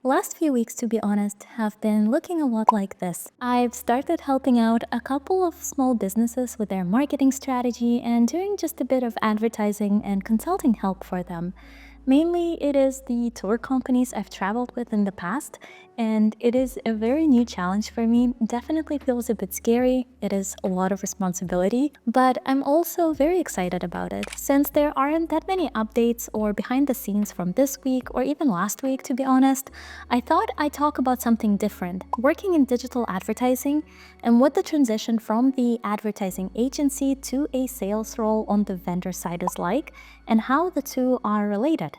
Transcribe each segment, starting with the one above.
Last few weeks, to be honest, have been looking a lot like this. I've started helping out a couple of small businesses with their marketing strategy and doing just a bit of advertising and consulting help for them. Mainly, it is the tour companies I've traveled with in the past, and it is a very new challenge for me. Definitely feels a bit scary. It is a lot of responsibility, but I'm also very excited about it. Since there aren't that many updates or behind the scenes from this week or even last week, to be honest, I thought I'd talk about something different, working in digital advertising and what the transition from the advertising agency to a sales role on the vendor side is like, and how the two are related.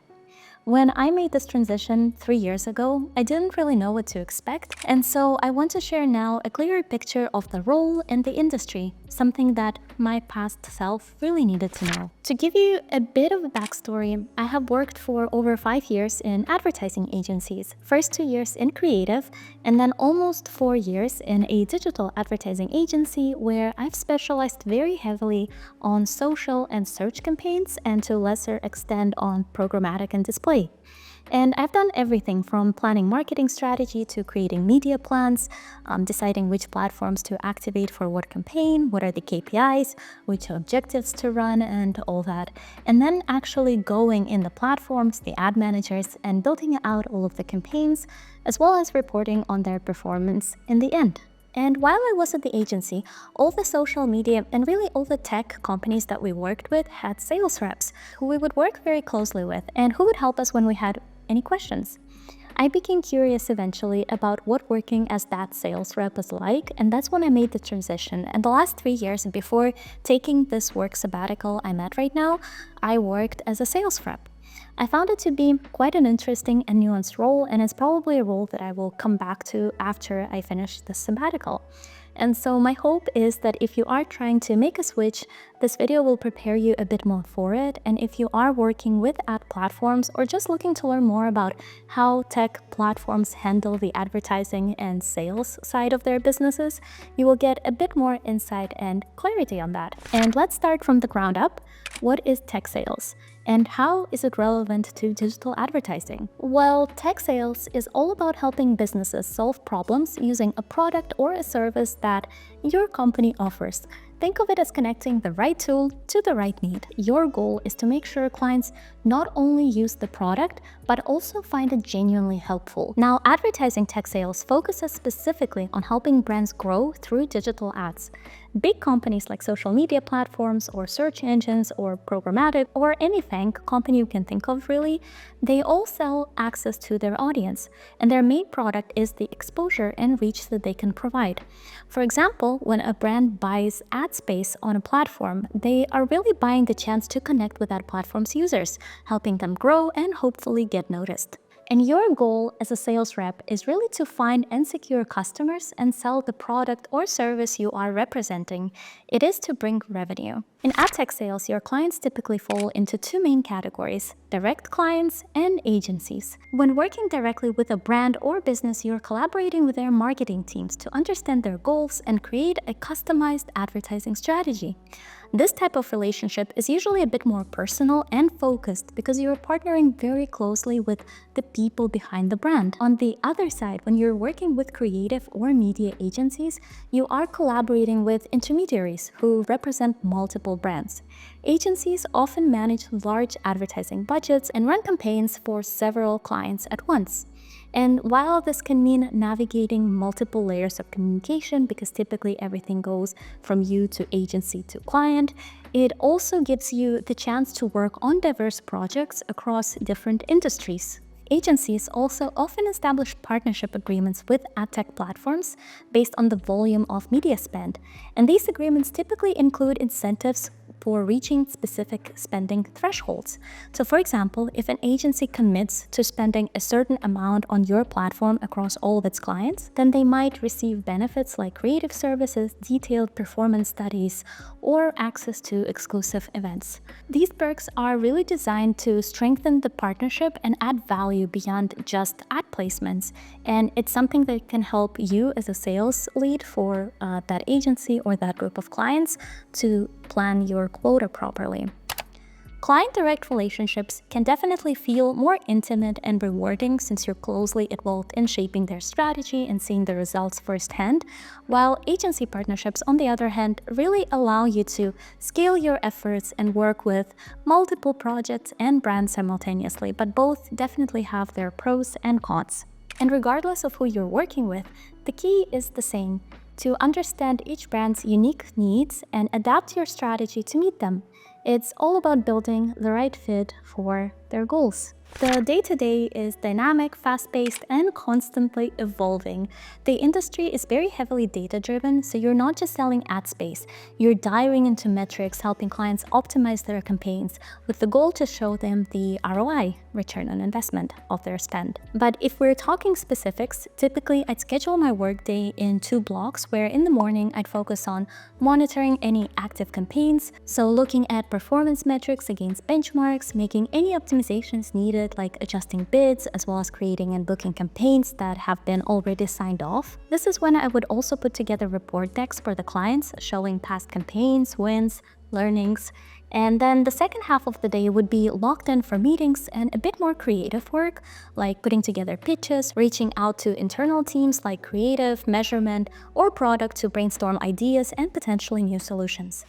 When I made this transition 3 years ago, I didn't really know what to expect, and so I want to share now a clearer picture of the role and the industry, something that my past self really needed to know. To give you a bit of a backstory, I have worked for over 5 years in advertising agencies, first 2 years in creative, and then almost 4 years in a digital advertising agency where I've specialized very heavily on social and search campaigns and to a lesser extent on programmatic and display. And I've done everything from planning marketing strategy to creating media plans, deciding which platforms to activate for what campaign, what are the KPIs, which objectives to run, and all that. And then actually going in the platforms, the ad managers, and building out all of the campaigns, as well as reporting on their performance in the end. And while I was at the agency, all the social media and really all the tech companies that we worked with had sales reps who we would work very closely with and who would help us when we had any questions. I became curious eventually about what working as that sales rep is like, and that's when I made the transition. And the last 3 years before taking this work sabbatical I'm at right now, I worked as a sales rep. I found it to be quite an interesting and nuanced role, and it's probably a role that I will come back to after I finish the sabbatical. And so my hope is that if you are trying to make a switch, this video will prepare you a bit more for it. And if you are working with ad platforms or just looking to learn more about how tech platforms handle the advertising and sales side of their businesses, you will get a bit more insight and clarity on that. And let's start from the ground up. What is tech sales? And how is it relevant to digital advertising? Well, tech sales is all about helping businesses solve problems using a product or a service that your company offers. Think of it as connecting the right tool to the right need. Your goal is to make sure clients not only use the product, but also find it genuinely helpful. Now, advertising tech sales focuses specifically on helping brands grow through digital ads. Big companies like social media platforms or search engines or programmatic or any FANG company you can think of really, they all sell access to their audience, and their main product is the exposure and reach that they can provide. For example, when a brand buys ad space on a platform, they are really buying the chance to connect with that platform's users, helping them grow and hopefully get noticed. And your goal as a sales rep is really to find and secure customers and sell the product or service you are representing. It is to bring revenue. In AdTech sales, your clients typically fall into two main categories: direct clients and agencies. When working directly with a brand or business, you're collaborating with their marketing teams to understand their goals and create a customized advertising strategy. This type of relationship is usually a bit more personal and focused because you're partnering very closely with the people behind the brand. On the other side, when you're working with creative or media agencies, you are collaborating with intermediaries who represent multiple brands. Agencies often manage large advertising budgets and run campaigns for several clients at once. And while this can mean navigating multiple layers of communication, because typically everything goes from you to agency to client, it also gives you the chance to work on diverse projects across different industries. Agencies also often establish partnership agreements with AdTech platforms based on the volume of media spend, and these agreements typically include incentives for reaching specific spending thresholds. So for example, if an agency commits to spending a certain amount on your platform across all of its clients, then they might receive benefits like creative services, detailed performance studies, or access to exclusive events. These perks are really designed to strengthen the partnership and add value beyond just ad placements. And it's something that can help you as a sales lead for that agency or that group of clients to plan your quota properly. Client direct relationships can definitely feel more intimate and rewarding since you're closely involved in shaping their strategy and seeing the results firsthand, while agency partnerships, on the other hand, really allow you to scale your efforts and work with multiple projects and brands simultaneously, but both definitely have their pros and cons. And regardless of who you're working with, the key is the same: to understand each brand's unique needs and adapt your strategy to meet them. It's all about building the right fit for their goals. The day-to-day is dynamic, fast-paced, and constantly evolving. The industry is very heavily data-driven, so you're not just selling ad space. You're diving into metrics, helping clients optimize their campaigns with the goal to show them the ROI, return on investment, of their spend. But if we're talking specifics, typically I'd schedule my workday in 2 blocks, where in the morning I'd focus on monitoring any active campaigns, so looking at performance metrics against benchmarks, making any optimizations needed, like adjusting bids, as well as creating and booking campaigns that have been already signed off. This is when I would also put together report decks for the clients, showing past campaigns, wins, learnings. And then the second half of the day would be locked in for meetings and a bit more creative work, like putting together pitches, reaching out to internal teams like creative, measurement, or product to brainstorm ideas and potentially new solutions.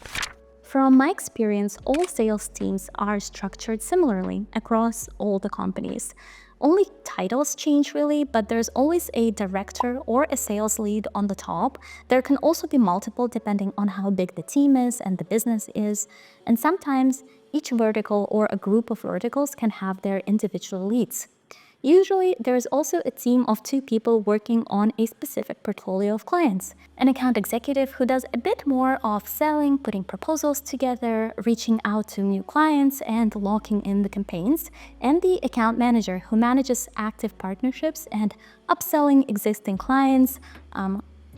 From my experience, all sales teams are structured similarly across all the companies. Only titles change really, but there's always a director or a sales lead on the top. There can also be multiple depending on how big the team is and the business is. And sometimes each vertical or a group of verticals can have their individual leads. Usually, there is also a team of 2 people working on a specific portfolio of clients. An account executive who does a bit more of selling, putting proposals together, reaching out to new clients, and locking in the campaigns. And the account manager who manages active partnerships and upselling existing clients.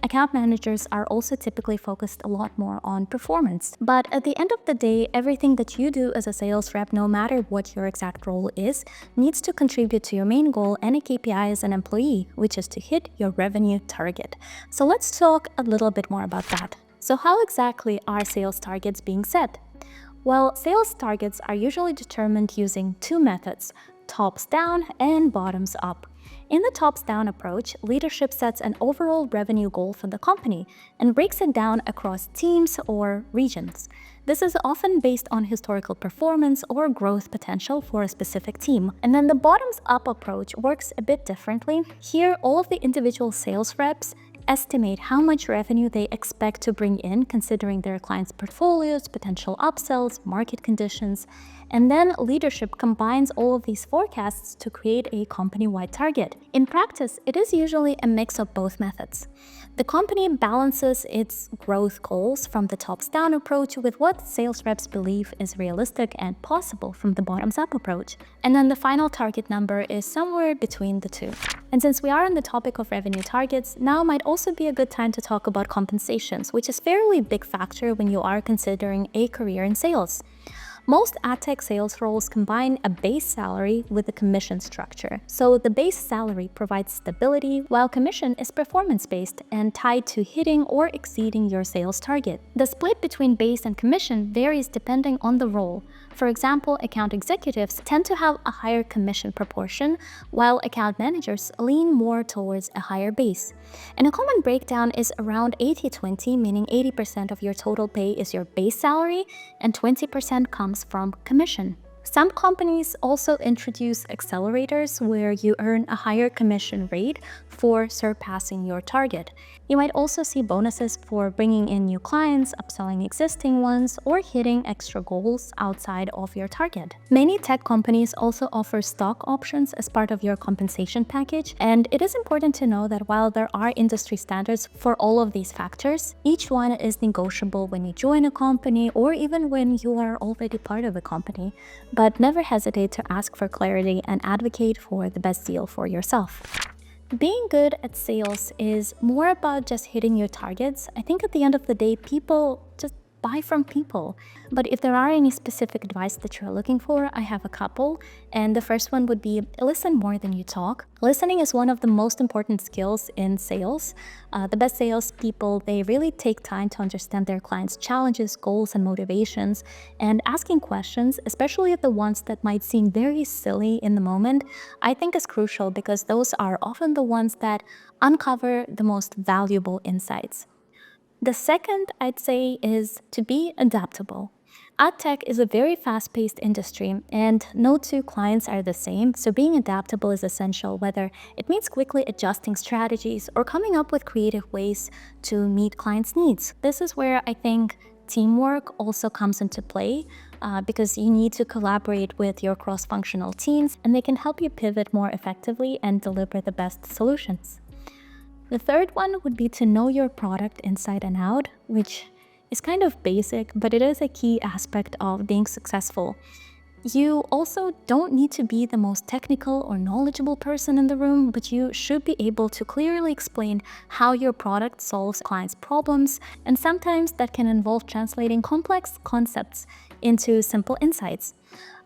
Account managers are also typically focused a lot more on performance. But at the end of the day, everything that you do as a sales rep, no matter what your exact role is, needs to contribute to your main goal and a KPI as an employee, which is to hit your revenue target. So let's talk a little bit more about that. So how exactly are sales targets being set? Well, sales targets are usually determined using 2 methods: tops down and bottoms up. In the tops-down approach, leadership sets an overall revenue goal for the company and breaks it down across teams or regions. This is often based on historical performance or growth potential for a specific team. And then the bottoms-up approach works a bit differently. Here, all of the individual sales reps estimate how much revenue they expect to bring in, considering their clients' portfolios, potential upsells, market conditions, and then leadership combines all of these forecasts to create a company-wide target. In practice, it is usually a mix of both methods. The company balances its growth goals from the tops-down approach with what sales reps believe is realistic and possible from the bottoms-up approach. And then the final target number is somewhere between the 2. And since we are on the topic of revenue targets, now might also be a good time to talk about compensations, which is a fairly big factor when you are considering a career in sales. Most AdTech sales roles combine a base salary with a commission structure. So the base salary provides stability, while commission is performance-based and tied to hitting or exceeding your sales target. The split between base and commission varies depending on the role. For example, account executives tend to have a higher commission proportion, while account managers lean more towards a higher base. And a common breakdown is around 80-20, meaning 80% of your total pay is your base salary and 20% comes from commission. Some companies also introduce accelerators where you earn a higher commission rate for surpassing your target. You might also see bonuses for bringing in new clients, upselling existing ones, or hitting extra goals outside of your target. Many tech companies also offer stock options as part of your compensation package, and it is important to know that while there are industry standards for all of these factors, each one is negotiable when you join a company or even when you are already part of a company. But never hesitate to ask for clarity and advocate for the best deal for yourself. Being good at sales is more about just hitting your targets. I think at the end of the day, people just buy from people. But if there are any specific advice that you're looking for, I have a couple. And the first one would be listen more than you talk. Listening is one of the most important skills in sales. The best salespeople, they really take time to understand their clients' challenges, goals, and motivations. And asking questions, especially the ones that might seem very silly in the moment, I think is crucial because those are often the ones that uncover the most valuable insights. The second, I'd say, is to be adaptable. AdTech is a very fast-paced industry, and no two clients are the same, so being adaptable is essential, whether it means quickly adjusting strategies or coming up with creative ways to meet clients' needs. This is where I think teamwork also comes into play, because you need to collaborate with your cross-functional teams, and they can help you pivot more effectively and deliver the best solutions. The third one would be to know your product inside and out, which is kind of basic, but it is a key aspect of being successful. You also don't need to be the most technical or knowledgeable person in the room, but you should be able to clearly explain how your product solves clients' problems, and sometimes that can involve translating complex concepts into simple insights.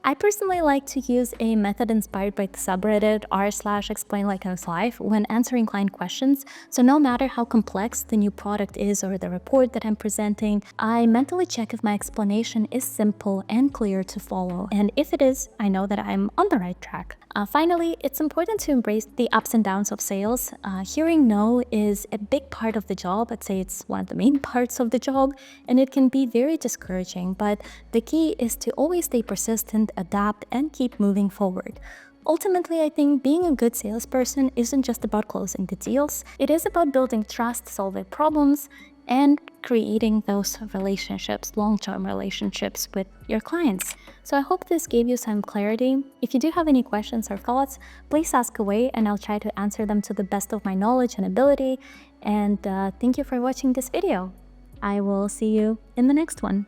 I personally like to use a method inspired by the subreddit r/explainlikeit'slife when answering client questions. So no matter how complex the new product is or the report that I'm presenting, I mentally check if my explanation is simple and clear to follow. And if it is, I know that I'm on the right track. Finally, it's important to embrace the ups and downs of sales. Hearing no is a big part of the job. I'd say it's one of the main parts of the job, and it can be very discouraging. But the key is to always stay persistent, adapt, and keep moving forward. Ultimately, I think being a good salesperson isn't just about closing the deals. It is about building trust, solving problems, and creating those relationships, long-term relationships with your clients. So I hope this gave you some clarity. If you do have any questions or thoughts, please ask away and I'll try to answer them to the best of my knowledge and ability. And thank you for watching this video. I will see you in the next one.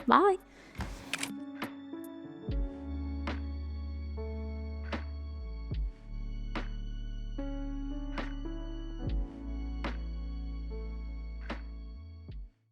Bye!